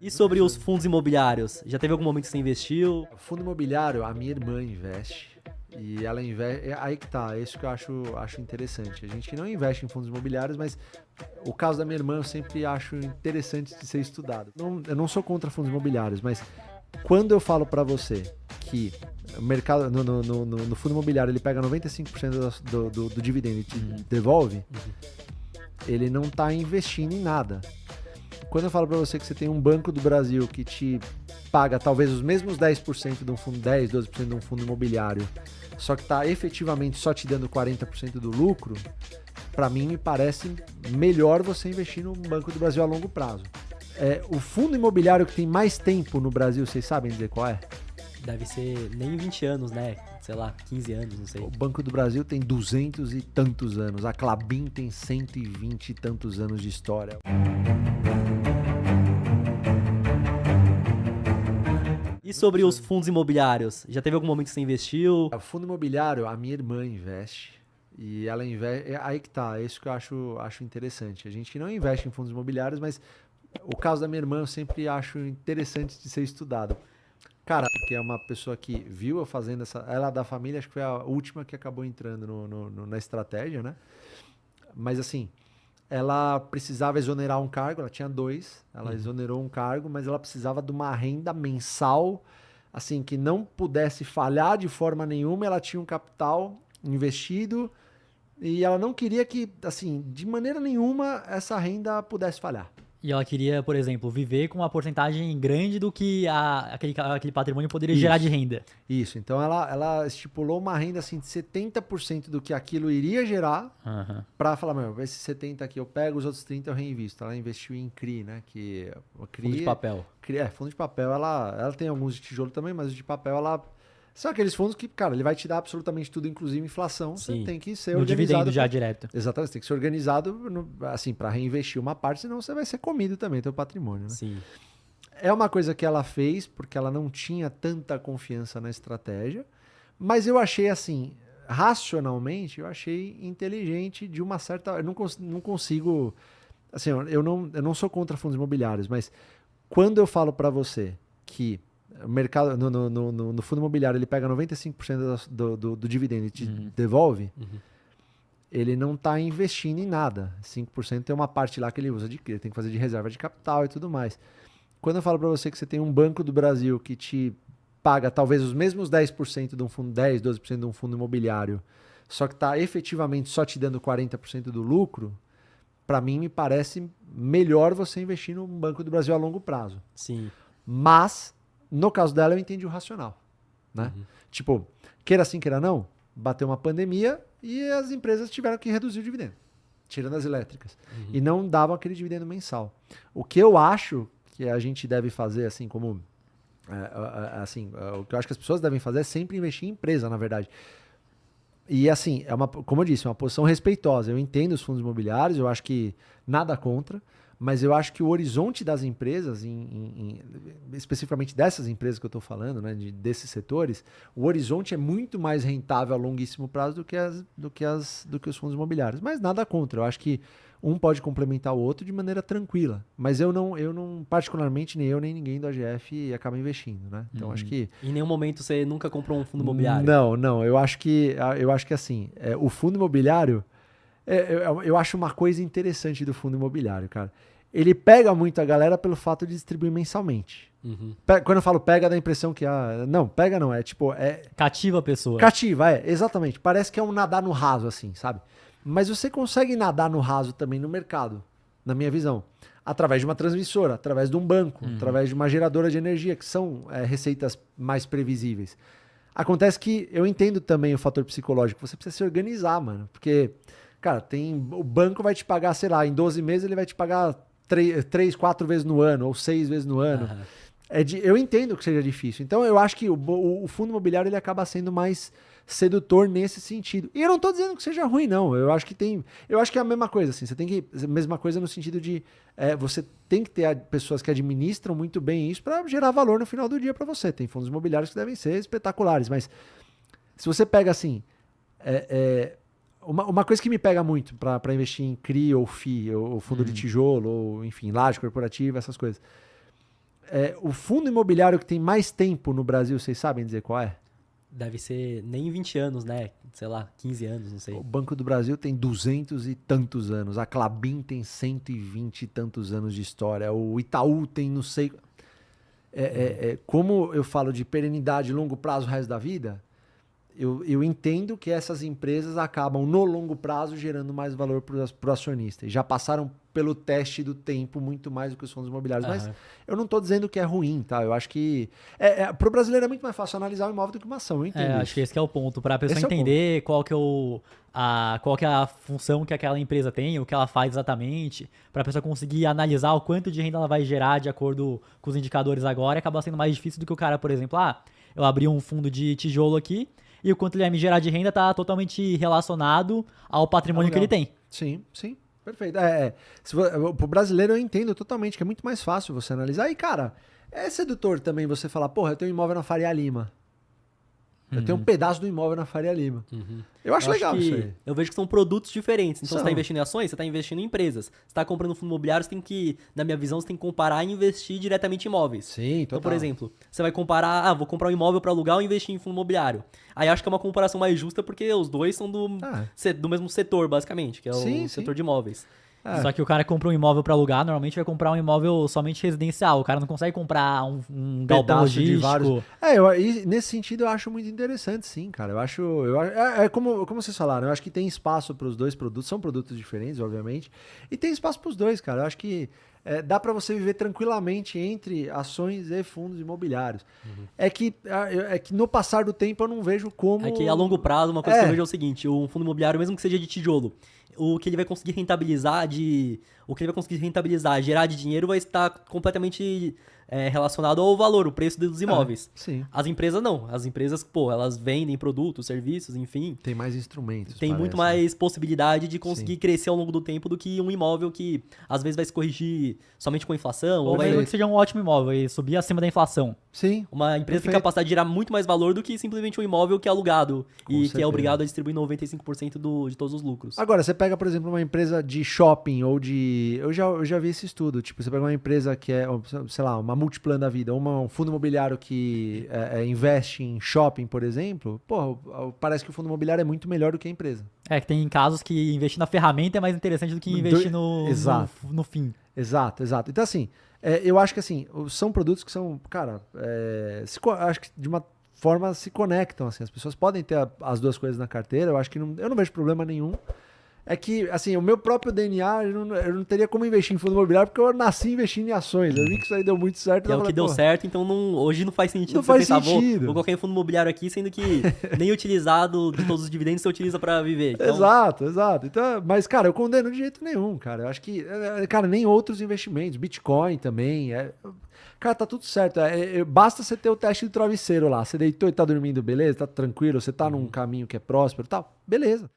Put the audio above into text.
E sobre os fundos imobiliários? Já teve algum momento que você investiu? Fundo imobiliário, a minha irmã investe. E ela investe. Aí que tá, é isso que eu acho interessante. A gente não investe em fundos imobiliários, mas o caso da minha irmã eu sempre acho interessante de ser estudado. Eu não sou contra fundos imobiliários, mas quando eu falo para você que o mercado no fundo imobiliário ele pega 95% do dividendo e te devolve, ele não está investindo em nada. Quando eu falo para você que você tem um Banco do Brasil que te paga talvez os mesmos 10% de um fundo, 10, 12% de um fundo imobiliário, só que está efetivamente só te dando 40% do lucro, para mim me parece melhor você investir no Banco do Brasil a longo prazo. O fundo imobiliário que tem mais tempo no Brasil, vocês sabem dizer qual é? Deve ser nem 20 anos, né? Sei lá, 15 anos, não sei. O Banco do Brasil tem 200 e tantos anos, a Klabin tem 120 e tantos anos de história. E sobre os fundos imobiliários? Já teve algum momento que você investiu? O fundo imobiliário, a minha irmã investe. E ela investe. Aí que tá, é isso que eu acho interessante. A gente não investe em fundos imobiliários, mas o caso da minha irmã eu sempre acho interessante de ser estudado. Cara, porque é uma pessoa que viu eu fazendo essa. Ela da família, acho que foi a última que acabou entrando na estratégia, né? Mas assim, ela precisava exonerar um cargo, ela tinha dois, ela exonerou um cargo, mas ela precisava de uma renda mensal, assim, que não pudesse falhar de forma nenhuma, ela tinha um capital investido e ela não queria que, assim, de maneira nenhuma essa renda pudesse falhar. E ela queria, por exemplo, viver com uma porcentagem grande do que aquele patrimônio poderia gerar de renda. Isso, então ela estipulou uma renda assim de 70% do que aquilo iria gerar para falar, meu, esse 70 aqui eu pego, os outros 30 eu reinvisto. Ela investiu em CRI, né? Que o CRI, Fundo de papel. Fundo de papel, ela tem alguns de tijolo também, mas os de papel ela são aqueles fundos que, cara, ele vai te dar absolutamente tudo, inclusive inflação. Sim. Você tem que ser no organizado. Dividendo já direto. Exatamente, você tem que ser organizado, assim, para reinvestir uma parte, senão você vai ser comido também, teu patrimônio, né? Sim. É uma coisa que ela fez porque ela não tinha tanta confiança na estratégia, mas eu achei assim, racionalmente, eu achei inteligente de uma certa. Eu não consigo. Assim, eu não sou contra fundos imobiliários, mas quando eu falo para você que o mercado no fundo imobiliário ele pega 95% do dividendo e te devolve, ele não está investindo em nada. 5% tem uma parte lá que ele usa ele tem que fazer de reserva de capital e tudo mais. Quando eu falo para você que você tem um Banco do Brasil que te paga talvez os mesmos 10% de um fundo, 10, 12% de um fundo imobiliário, só que está efetivamente só te dando 40% do lucro, para mim me parece melhor você investir no Banco do Brasil a longo prazo. Sim. Mas, no caso dela, eu entendi o racional. Né? Tipo, queira sim, queira não, bateu uma pandemia e as empresas tiveram que reduzir o dividendo, tirando as elétricas. E não davam aquele dividendo mensal. O que eu acho que a gente deve fazer, assim como... o que eu acho que as pessoas devem fazer é sempre investir em empresa, na verdade. E assim, como eu disse, uma posição respeitosa. Eu entendo os fundos imobiliários, eu acho que nada contra, mas eu acho que o horizonte das empresas, especificamente dessas empresas que eu estou falando, né, desses setores, o horizonte é muito mais rentável a longuíssimo prazo do que os fundos imobiliários. Mas nada contra, eu acho que um pode complementar o outro de maneira tranquila. Mas eu não particularmente, nem eu nem ninguém do AGF acaba investindo, né? Então acho que... Em nenhum momento você nunca comprou um fundo imobiliário? Não. Eu acho que assim, o fundo imobiliário, eu acho uma coisa interessante do fundo imobiliário, cara. Ele pega muito a galera pelo fato de distribuir mensalmente. Quando eu falo pega, dá a impressão que... não, pega não, é tipo... Cativa a pessoa. Cativa, exatamente. Parece que é um nadar no raso, assim, sabe? Mas você consegue nadar no raso também no mercado, na minha visão. Através de uma transmissora, através de um banco, através de uma geradora de energia, que são receitas mais previsíveis. Acontece que eu entendo também o fator psicológico. Você precisa se organizar, mano. Porque, cara, o banco vai te pagar, sei lá, em 12 meses ele vai te pagar 3, 4 vezes no ano, ou 6 vezes no ano. Eu entendo que seja difícil. Então, eu acho que o fundo imobiliário ele acaba sendo mais sedutor nesse sentido. E eu não estou dizendo que seja ruim, não. Eu acho que é a mesma coisa, assim. Você tem que... A mesma coisa no sentido de... você tem que ter pessoas que administram muito bem isso para gerar valor no final do dia para você. Tem fundos imobiliários que devem ser espetaculares, mas se você pega, assim... Uma coisa que me pega muito para investir em CRI ou FI, ou fundo de tijolo, ou, enfim, laje corporativa, essas coisas. o fundo imobiliário que tem mais tempo no Brasil, vocês sabem dizer qual é? Deve ser nem 20 anos, né? Sei lá, 15 anos, não sei. O Banco do Brasil tem 200 e tantos anos. A Klabin tem 120 e tantos anos de história. O Itaú tem não sei... como eu falo de perenidade, longo prazo, o resto da vida, eu entendo que essas empresas acabam, no longo prazo, gerando mais valor para o acionista. E já passaram pelo teste do tempo muito mais do que os fundos imobiliários. Mas eu não estou dizendo que é ruim, tá? Eu acho que... para o brasileiro é muito mais fácil analisar o imóvel do que uma ação, eu entendo acho que esse que é o ponto. Para a pessoa entender qual que é a função que aquela empresa tem, o que ela faz exatamente, para a pessoa conseguir analisar o quanto de renda ela vai gerar de acordo com os indicadores agora, acaba sendo mais difícil do que o cara, por exemplo, eu abri um fundo de tijolo aqui, e o quanto ele vai me gerar de renda está totalmente relacionado ao patrimônio que ele tem. Sim, sim. Perfeito. Pro brasileiro eu entendo totalmente que é muito mais fácil você analisar. E, cara, é sedutor também você falar, porra, eu tenho um imóvel na Faria Lima. Eu tenho um pedaço do imóvel na Faria Lima. Eu acho legal isso aí. Eu vejo que são produtos diferentes. Então, você está investindo em ações, você está investindo em empresas. Você está comprando um fundo imobiliário, você tem que, na minha visão, você tem que comparar e investir diretamente em imóveis. Sim, total. Então, por exemplo, você vai comparar, vou comprar um imóvel para alugar ou investir em fundo imobiliário. Aí acho que é uma comparação mais justa porque os dois são do mesmo setor, basicamente, que é o setor de imóveis. Só que o cara compra um imóvel para alugar, normalmente vai comprar um imóvel somente residencial. O cara não consegue comprar um galpão logístico. Nesse sentido eu acho muito interessante, sim, cara. Eu acho como vocês falaram, eu acho que tem espaço para os dois produtos. São produtos diferentes, obviamente. E tem espaço para os dois, cara. Eu acho que dá para você viver tranquilamente entre ações e fundos imobiliários. É que no passar do tempo eu não vejo como... É que a longo prazo, uma coisa que eu vejo é o seguinte, um fundo imobiliário, mesmo que seja de tijolo, o que ele vai conseguir rentabilizar, gerar de dinheiro vai estar completamente relacionado ao valor, o preço dos imóveis. Sim. As empresas não. As empresas, elas vendem produtos, serviços, enfim. Tem mais instrumentos. Tem muito mais possibilidade de conseguir crescer ao longo do tempo do que um imóvel que às vezes vai se corrigir somente com a inflação. Ou mesmo que seja um ótimo imóvel e subir acima da inflação. Sim. Uma empresa tem capacidade de gerar muito mais valor do que simplesmente um imóvel que é alugado que é obrigado a distribuir 95% de todos os lucros. Agora, você pega, por exemplo, uma empresa de shopping ou de... Eu já vi esse estudo. Tipo, você pega uma empresa que é, sei lá, uma Multiplan da vida, ou um fundo imobiliário que investe em shopping, por exemplo, parece que o fundo imobiliário é muito melhor do que a empresa. Que tem casos que investir na ferramenta é mais interessante do que investir no fim. Exato. Então, assim, eu acho que assim, são produtos que são, cara, acho que de uma forma se conectam, assim, as pessoas podem ter as duas coisas na carteira, eu acho que eu não vejo problema nenhum. É que, assim, o meu próprio DNA, eu não teria como investir em fundo imobiliário porque eu nasci investindo em ações. Eu vi que isso aí deu muito certo. É o que deu certo, então hoje não faz sentido vou colocar em fundo imobiliário aqui, sendo que nem utilizado de todos os dividendos você utiliza pra viver. Então... Exato. Então, mas, cara, eu condeno de jeito nenhum, cara. Eu acho que, cara, nem outros investimentos. Bitcoin também. Cara, tá tudo certo. Basta você ter o teste do travesseiro lá. Você deitou e tá dormindo, beleza? Tá tranquilo, você tá num caminho que é próspero e tal. Beleza.